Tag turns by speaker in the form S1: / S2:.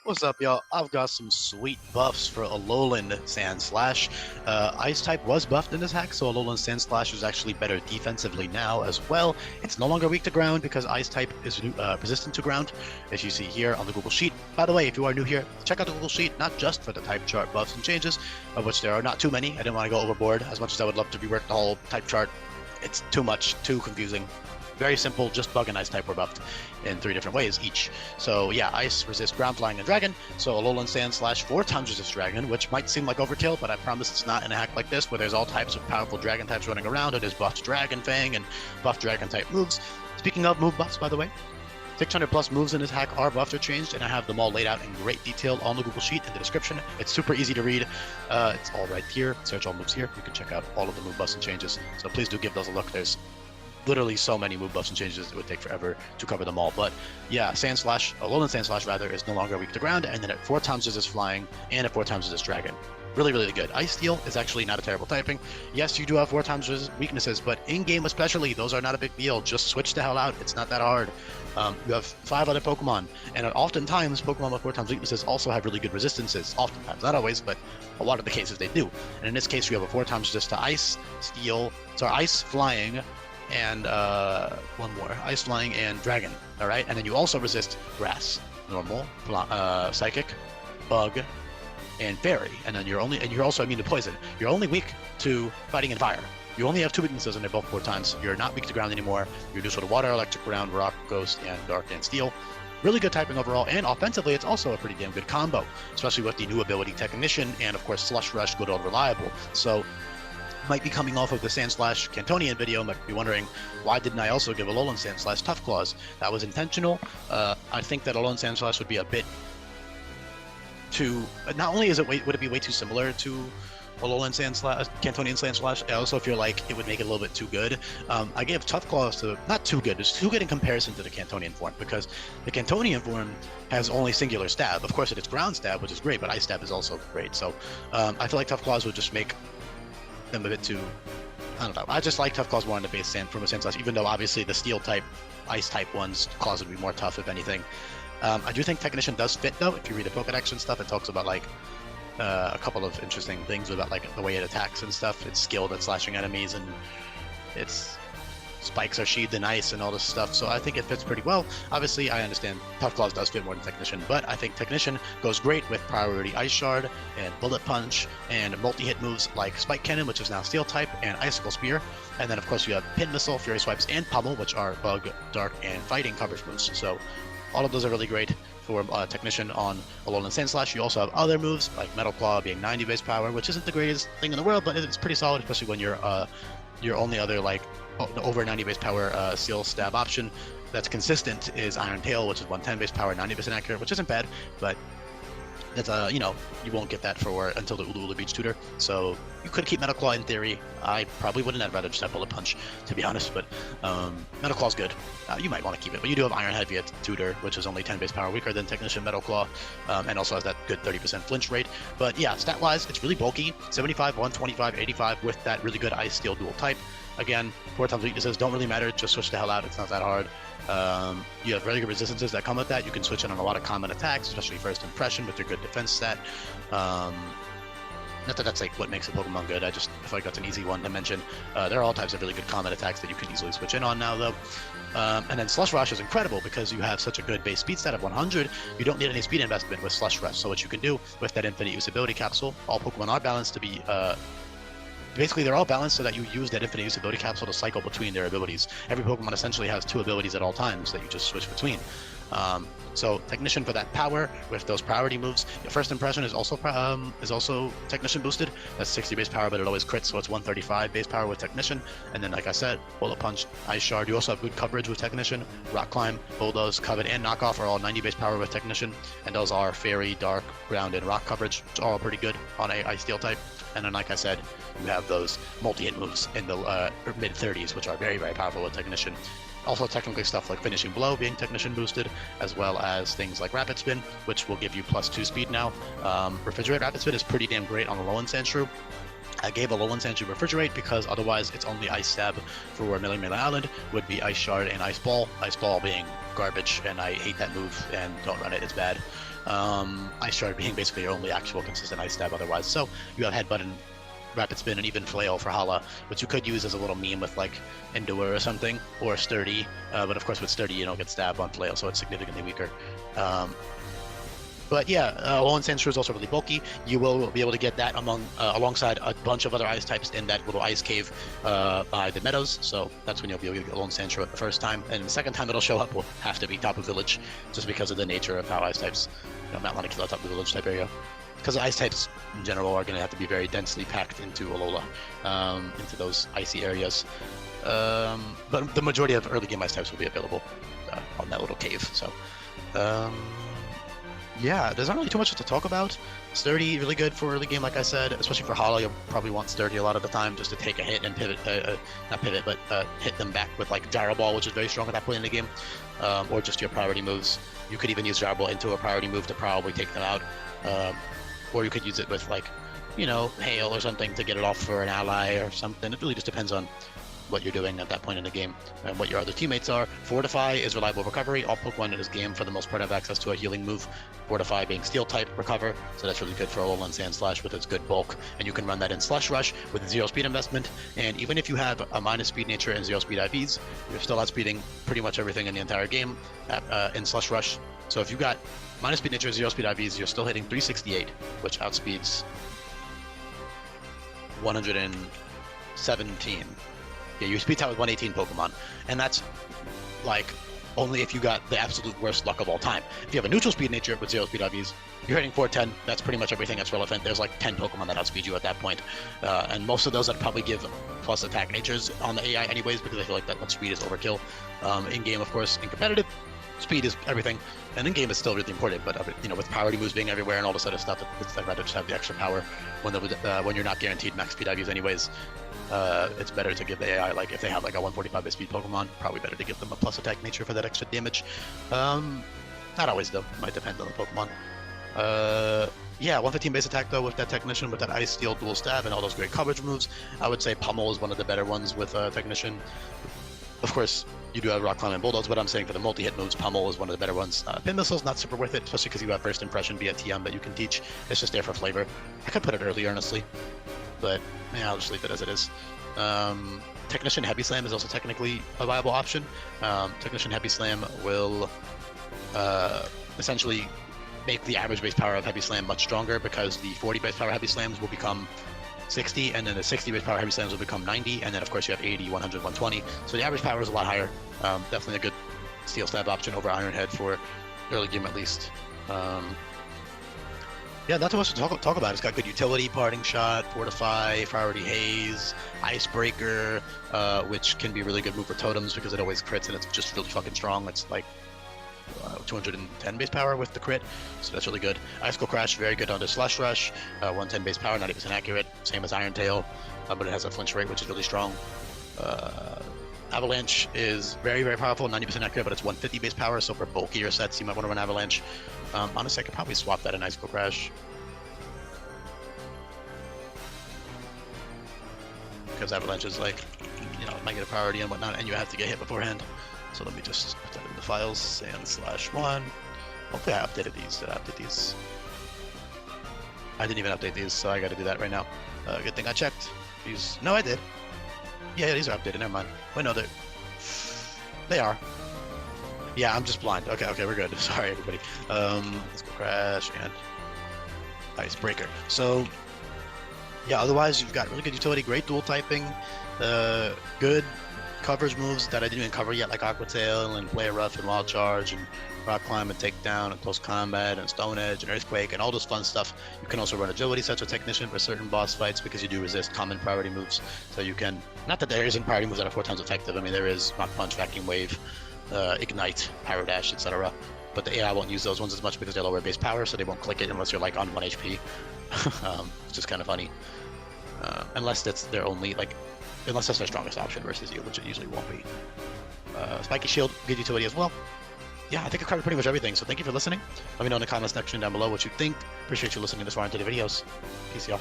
S1: What's up, y'all? I've got some sweet buffs for Alolan Sandslash. Ice type was buffed in this hack, so Alolan Sandslash is actually better defensively now as well. It's no longer weak to ground because Ice type is resistant to ground, as you see here on the Google Sheet. By the way, if you are new here, check out the Google Sheet, not just for the type chart buffs and changes, of which there are not too many. I didn't want to go overboard as much as I would love to rework the whole type chart. It's too much, too confusing. Very simple, just bug and ice type were buffed in 3 different ways each. So yeah, ice resist ground, flying, and dragon. So Alolan Sandslash 4 times resist dragon, which might seem like overkill, but I promise it's not in a hack like this where there's all types of powerful dragon types running around. It is buffed Dragon Fang and buffed dragon type moves. Speaking of move buffs, by the way, 600 plus moves in this hack are buffed or changed, and I have them all laid out in great detail on the Google Sheet in the description. It's super easy to read. It's all right here. Search all moves here. You can check out all of the move buffs and changes. So please do give those a look. There's literally so many move buffs and changes, it would take forever to cover them all. But yeah, Sandslash, Alolan Sandslash rather, is no longer weak to ground, and then at 4 times resist flying, and at 4 times resist dragon. Really, really good. Ice Steel is actually not a terrible typing. Yes, you do have 4 times resist weaknesses, but in-game especially, those are not a big deal. Just switch the hell out. It's not that hard. You have 5 other Pokemon, and oftentimes, Pokemon with 4 times weaknesses also have really good resistances. Oftentimes, not always, but a lot of the cases they do. And in this case, you have a 4 times resist to Ice, Steel, Ice, Flying, and one more, Ice, Flying, and Dragon. All right, and then you also resist Grass, Normal, Psychic, Bug, and Fairy. And then you're also immune to Poison. You're only weak to Fighting and Fire. You only have 2 weaknesses, and they're both 4 times. You're not weak to ground anymore. You're neutral to Water, Electric, Ground, Rock, Ghost, and Dark and Steel. Really good typing overall, and offensively, it's also a pretty damn good combo, especially with the new ability Technician, and of course Slush Rush, good old reliable. So might be coming off of the Sandslash Cantonian video, might be wondering, why didn't I also give Alolan Sandslash Tough Claws? That was intentional. I think that Alolan Sandslash would be a bit too, not only would it be way too similar to Alolan Sandslash, Cantonian Sandslash, I also feel like it would make it a little bit too good. I gave Tough Claws to, not too good, it's too good in comparison to the Cantonian form, because the Cantonian form has only singular stab. Of course it is ground stab, which is great, but ice stab is also great. So I feel like Tough Claws would just make them a bit too, I don't know. I just like Tough Claws more on the base from a Sandslash, even though obviously the Steel type, Ice type ones, Claws would be more tough if anything. I do think Technician does fit though. If you read the Pokedex and stuff, it talks about like a couple of interesting things about like the way it attacks and stuff. It's skilled at slashing enemies, and its spikes are sheathed in ice and all this stuff, so I think it fits pretty well. Obviously, I understand Tough Claws does fit more than Technician, but I think Technician goes great with Priority Ice Shard and Bullet Punch and multi-hit moves like Spike Cannon, which is now Steel type, and Icicle Spear. And then, of course, you have Pin Missile, Fury Swipes, and Pummel, which are Bug, Dark, and Fighting coverage moves. So all of those are really great for Technician on Alolan Sandslash. You also have other moves, like Metal Claw being 90 base power, which isn't the greatest thing in the world, but it's pretty solid, especially when your only other like over 90 base power Steel Stab option that's consistent is Iron Tail, which is 110 base power, 90% accurate, which isn't bad, but that's you know, you won't get that for until the Ulu Ulu Beach Tutor. So you could keep Metal Claw in theory. I probably wouldn't. I'd rather just have Bullet Punch, to be honest. But Metal Claw's good. You might want to keep it, but you do have Iron Head via Tutor, which is only 10 base power weaker than Technician Metal Claw, and also has that good 30% flinch rate. But yeah, stat-wise, it's really bulky. 75, 125, 85 with that really good Ice Steel dual type. Again, 4 times weaknesses don't really matter. Just switch the hell out. It's not that hard. You have really good resistances that come with that. You can switch in on a lot of common attacks, especially First Impression with your good defense stat. Not that that's like what makes a Pokemon good. I just feel like that's an easy one to mention. There are all types of really good common attacks that you can easily switch in on now, though. And then Slush Rush is incredible because you have such a good base speed stat of 100. You don't need any speed investment with Slush Rush. So what you can do with that infinite usability capsule, all Pokemon are balanced to be basically, they're all balanced so that you use that infinite usability capsule to cycle between their abilities. Every Pokemon essentially has 2 abilities at all times that you just switch between. So Technician for that power with those priority moves. Your First Impression is also Technician boosted. That's 60 base power, but it always crits, so it's 135 base power with Technician. And then, like I said, Bullet Punch, Ice Shard. You also have good coverage with Technician. Rock Climb, Bulldoze, Covet, and Knockoff are all 90 base power with Technician, and those are Fairy, Dark, Ground, and Rock coverage, which are all pretty good on a Ice Steel type. And then, like I said, you have those multi-hit moves in the mid-30s, which are very, very powerful with Technician. Also, technically stuff like Finishing Blow being Technician boosted, as well as things like Rapid Spin, which will give you +2 speed now. Refrigerate Rapid Spin is pretty damn great on the Alolan Sandshrew. I gave Alolan Sandslash Refrigerate because otherwise its only Ice Stab for Melee Island would be Ice Shard and Ice Ball. Ice Ball being garbage, and I hate that move and don't run it, it's bad. Ice Shard being basically your only actual consistent Ice Stab otherwise. So you have Headbutt and Rapid Spin and even Flail for Hala, which you could use as a little meme with like Endure or something, or Sturdy. But of course with Sturdy you don't get Stab on Flail, so it's significantly weaker. But yeah, Alolan Sandslash is also really bulky. You will be able to get that alongside a bunch of other ice types in that little ice cave by the meadows. So that's when you'll be able to get Alolan Sandslash the first time. And the second time it'll show up will have to be Tapu Village, just because of the nature of how ice types, Mount Lana Killer Tapu Village type area. Because ice types in general are going to have to be very densely packed into Alola, into those icy areas. But the majority of early game ice types will be available on that little cave. So. Yeah, there's not really too much to talk about. Sturdy, really good for early game, like I said, especially for Hala. You'll probably want Sturdy a lot of the time just to take a hit and pivot, not pivot, but hit them back with like Gyro Ball, which is very strong at that point in the game, or just your priority moves. You could even use Gyro Ball into a priority move to probably take them out, or you could use it with like, Hail or something to get it off for an ally or something. It really just depends on what you're doing at that point in the game and what your other teammates are. Fortify is reliable recovery. All Pokemon in this game for the most part have access to a healing move. Fortify being steel type recover, so that's really good for Alolan Sandslash with its good bulk, and you can run that in Slush Rush with 0 speed investment. And even if you have a minus speed nature and 0 speed IVs, you're still outspeeding pretty much everything in the entire game in Slush Rush. So if you got minus speed nature and 0 speed IVs, you're still hitting 368, which outspeeds 117. Yeah, your speed type with 118 Pokemon, and that's like only if you got the absolute worst luck of all time. If you have a neutral speed nature with 0 speed IVs, you're hitting 410. That's pretty much everything that's relevant. There's like 10 Pokemon that outspeed you at that point, and most of those that probably give plus attack natures on the AI anyways, because I feel like that much speed is overkill. In game, of course, in competitive, speed is everything, and in game is still really important. But with priority moves being everywhere and all this other stuff, I'd rather just have the extra power when you're not guaranteed max speed IVs anyways. It's better to give the AI, like if they have like a 145 base speed Pokemon, probably better to give them a plus attack nature for that extra damage. Not always though, might depend on the Pokemon. Yeah, 115 base attack though with that Technician, with that Ice Steel dual stab and all those great coverage moves. I would say Pummel is one of the better ones with Technician. Of course, you do have Rock Climb and Bulldoze, but I'm saying for the multi-hit moves, Pummel is one of the better ones. Pin Missile's not super worth it, especially because you have First Impression via TM that you can teach. It's just there for flavor. I could put it early, honestly, but yeah, I'll just leave it as it is. Technician Heavy Slam is also technically a viable option. Technician Heavy Slam will essentially make the average base power of Heavy Slam much stronger, because the 40 base power Heavy Slams will become 60, and then the 60 base power Heavy Slams will become 90, and then of course you have 80, 100, 120. So the average power is a lot higher. Definitely a good Steel Stab option over Iron Head for early game at least. Yeah, not too much to talk about. It's got good utility, Parting Shot, Fortify, Priority Haze, Icebreaker, which can be a really good move for totems because it always crits and it's just really fucking strong. It's like 210 base power with the crit, so that's really good. Icicle Crash, very good under Slush Rush, 110 base power, 90% accurate, same as Iron Tail, but it has a flinch rate which is really strong. Avalanche is very, very powerful, 90% accurate, but it's 150 base power, so for bulkier sets you might want to run Avalanche. Honestly, I could probably swap that in Icicle Crash, because Avalanche is like, might get a priority and whatnot, and you have to get hit beforehand. So let me just put that in the files, Sand/1. Hopefully I updated these. Did I update these? I didn't even update these, so I gotta do that right now. Good thing I checked. These, no, I did. Yeah, these are updated, never mind. Wait, no, they are. Yeah, I'm just blind. Okay, we're good. Sorry, everybody. Let's go Crash and Icebreaker. So, yeah, otherwise you've got really good utility, great dual typing, good coverage moves that I didn't even cover yet, like Aqua Tail and Play Rough and Wild Charge and Rock Climb and Takedown and Close Combat and Stone Edge and Earthquake and all this fun stuff. You can also run Agility such a Technician for certain boss fights because you do resist common priority moves. So you can, not that there isn't priority moves that are 4 times effective. I mean, there is Rock Punch, Vacuum Wave, Ignite, Pyro Dash, etc. But the AI won't use those ones as much because they're lower base power, so they won't click it unless you're like on 1 HP. Which is kind of funny. Unless that's their only, like, unless that's their strongest option versus you, which it usually won't be. Spiky Shield, good utility as well. Yeah, I think I covered pretty much everything, so thank you for listening. Let me know in the comments section down below what you think. Appreciate you listening this far into the videos. Peace, y'all.